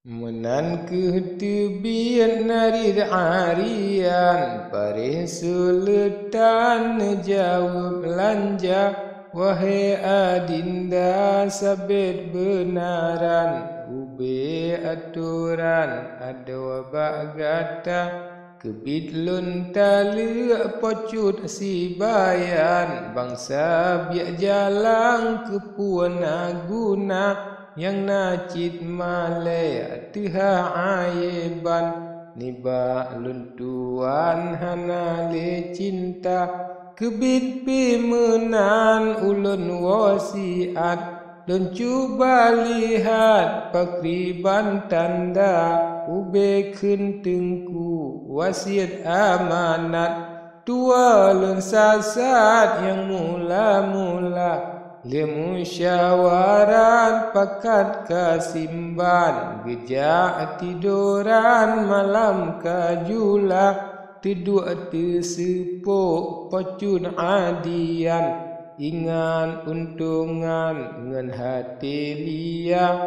Menan ketebian narid arian Parih suletan jawab lanja Wahai adinda sabit benaran Ube aturan ada bagata Kebidlun tali pocut si bayan Bangsa biak jalang kepuana guna Yang nacit malay tiha ayeban Niba luntuan hanale cinta Kebit pimenan ulun wasiat Dan cuba lihat pakriban tanda Ube kentengku wasiat amanat Tua lun sasat yang mula-mula Lemusyawaran pakat kasimban Gejak tiduran malam kajula Tiduk tersepuk pocun adian Ingan untungan ngan hati lia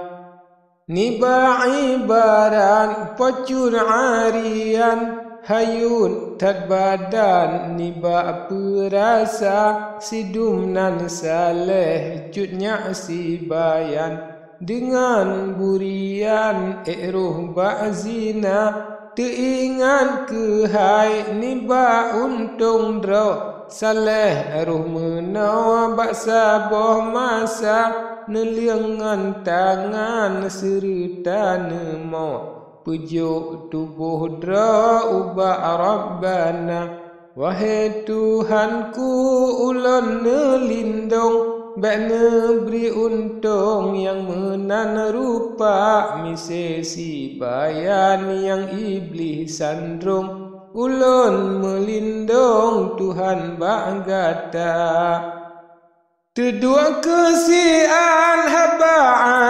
Niba ibaran pocun arian Hayun tad badan niba perasa Sidumnan saleh cutnya si bayan Dengan burian roh ba'zina Teingat kehai niba untung draw Saleh roh menawa baksa boh masa Neliangan tangan serta nemo Pujuk tubuh dra ubah Rabbana Wahai Tuhanku ulun nelindung Bak neberi untung yang menan rupa Mise si bayan yang iblis sandrung Ulun melindung Tuhan bak gata Kedua kesian haba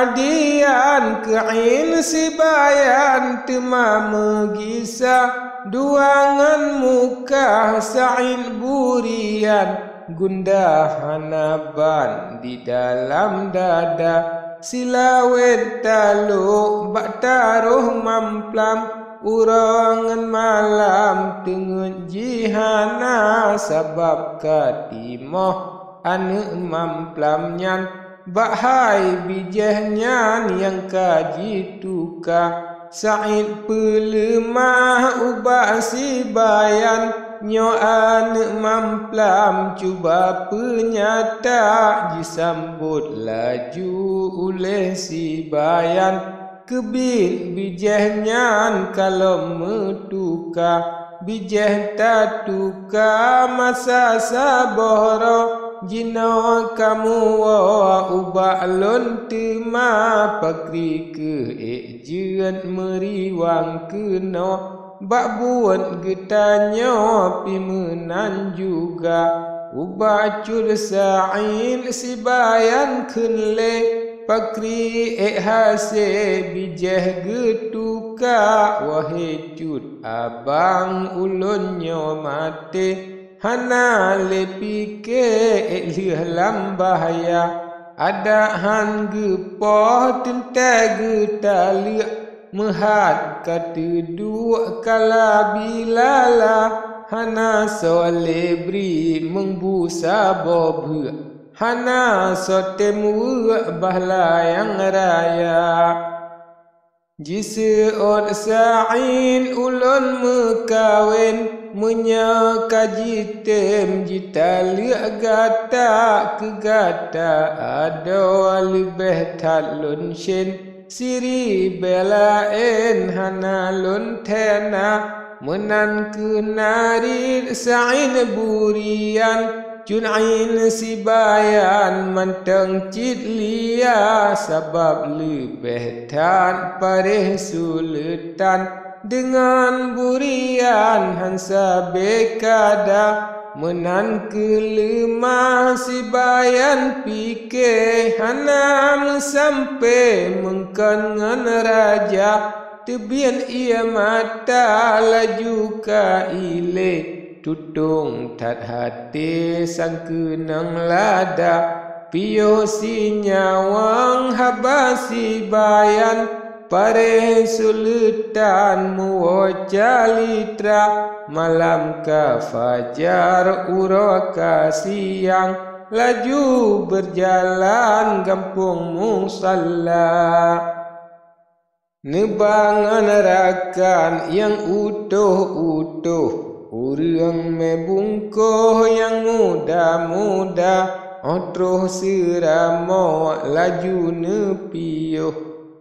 adian Kain si bayan tema megisa Duangan muka sain burian Gundah hanaban di dalam dada Silawet taluk bak taruh mamplam Urangan malam tengen jihana Sabab katimoh ane mamplamnyan Bahai bijahnya yang kaji tuka Said pelemah ubah si bayan Nyo ane mamplam cuba penyata Disambut laju oleh si bayan Kebit bijahnya kalau metuka Bijah tatuka masa saboro Jina kamu wa ubah lon tema Pakri ke ekjian meriwang kena Bak buat getanya pimenan juga Ubah cur sa'in si bayan kenle Pakri hase bijah getuka Wahai cut abang ulunnya mati Hana lepike lih lambahaya Ada han gepoh tentai getali Mehat kata dua kala bilala Hana solebri mengbusa bob Hana sotemu bahla yang raya Jiseot sa'in ulun mekawin Menyakaji tem jita liak gata ke gata Ada lebih talun shin Siri belain hana lun tena Menan kenarir sa'in burian Jun'ain si bayan manteng cit lia Sabab lebih tan parih suletan Dengan burian hansa bekada Menan kelemah si bayan pike Hanam sampai mengkan raja Tebian ia mata laju ka ile Tutung tat hati sang kenang lada Pio si nyawang habasi bayan pare sultan muwacalitra malam ka fajar uraka siang laju berjalan kampung musalla nebangan rakan yang utuh-utuh urang mebungkoh yang muda-muda otroh siramo laju nepiyuh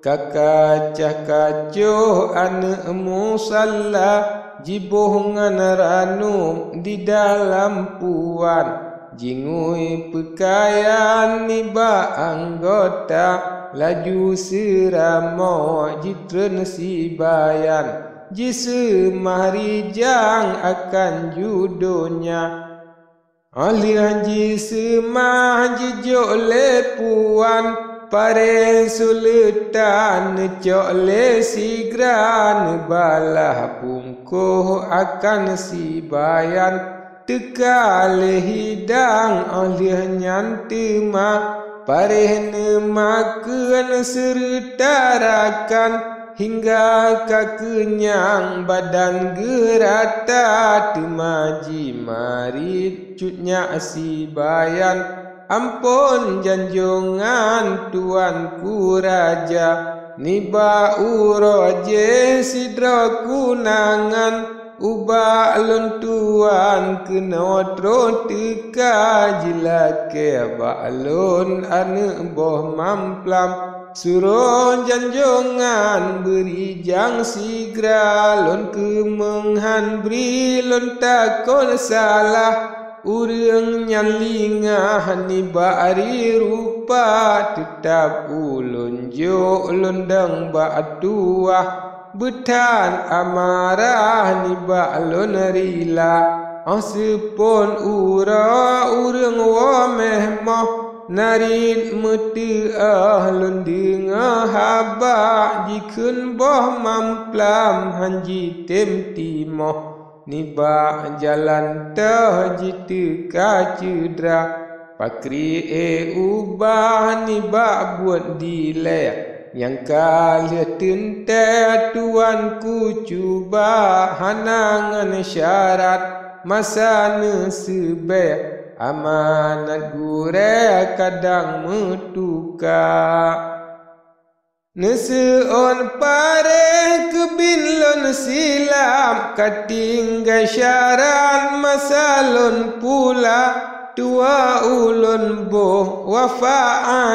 kakacah-kacuh anak musalla jibohngan ranu di dalam puan jingui pekaian niba anggota laju siramo jitren sibayan jisemahrijang akan judonya alih jisemah jijok lepuan pare sultan cok le sigran balah pungkuh akan sibayan teka le hidang alih nyantema pare nemakan sertarakan hingga kenyang badan gerata temaji mari cutnya sibayan ampun janjongan tuanku raja niba uroje sidra kunangan ubah lon tuan kenotro teka jilake balon ane boh mamplam suruh janjongan beri jang sigra lon kemenghan beri lon takon salah urang nyalingah niba ari rupa tetap ulun jo londang batuah betan amarah niba alon rila asepon urang wamehmoh narin meti ahlun denga haba jikun boh mamplam hanji tem timoh niba jalan teh jitu kacudra pakri ubah niba buat dilek yang kali tente tuanku cuba hanangan syarat masa nesebe amanat gure kadang metuka neseon pare kebinlon silam katingga syarat masalon pula tua ulun boh wafa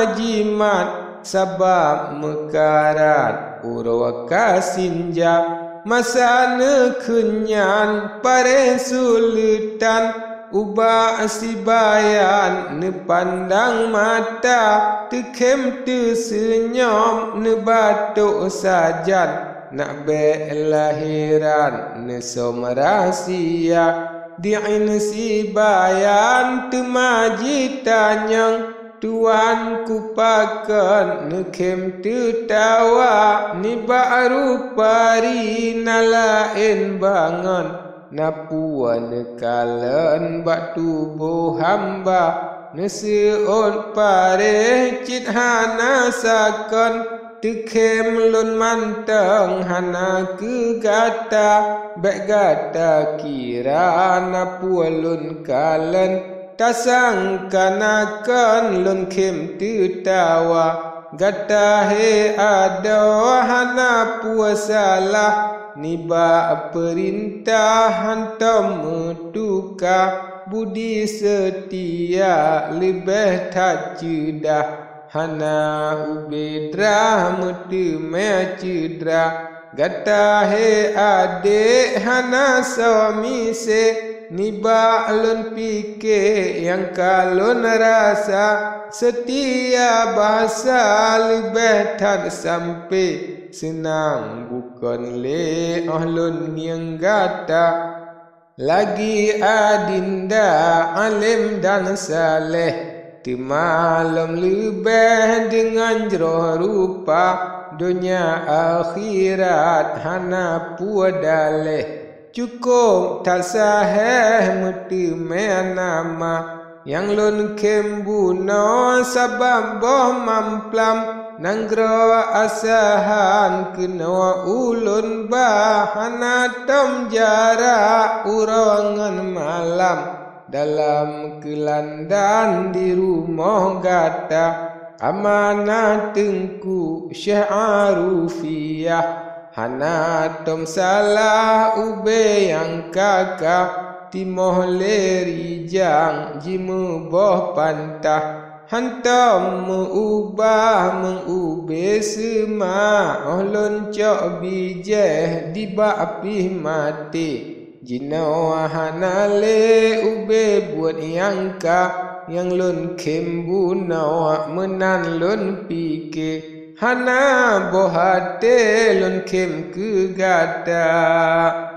ajimat sabab mekarat urwaka sinja masa nekenyan pare sultan ubah sibayan nepandang mata tekem tersenyum nebatuk sajan nak belahiran nesom rahsia diin sibayan temaji tanyang tuan ku pakan nekem tertawa ni baru pari nalain bangan napuan nekalan bak tubuh hamba neseon pare cit hana sakon tekem lun manteng hana ke gata bek gata kira napuan lun kalen tasang kanakan lun kem tutawa gata he ada hana puasalah niba perintah hantam metuka budi setia lebih tak cedah hana ubedra metu me cedra gata he adik hana suami se niba alun fikir yang kalun rasa setia bahasa lebih tak sampai senang bukan le alun yang gata lagi adinda alim dan saleh di malam lebih dengan jeroh rupa dunia akhirat hana puadaleh cukup tak sahih meti nama yang lun kembuno sabab boh mamplam nanggro asahan kena ulun bahana tom jarak urangan malam dalam kelandan di rumah gata amanah tengku Syekh Arufiyah hana tom salah ube yang kakak timoh leri jang jimu boh pantah hantam mengubah mengube sema olon cok bijeh diba api mati jino hanale ube buat yang yang lun kembu nawa menan lun pike hana bohate lun kem ke gada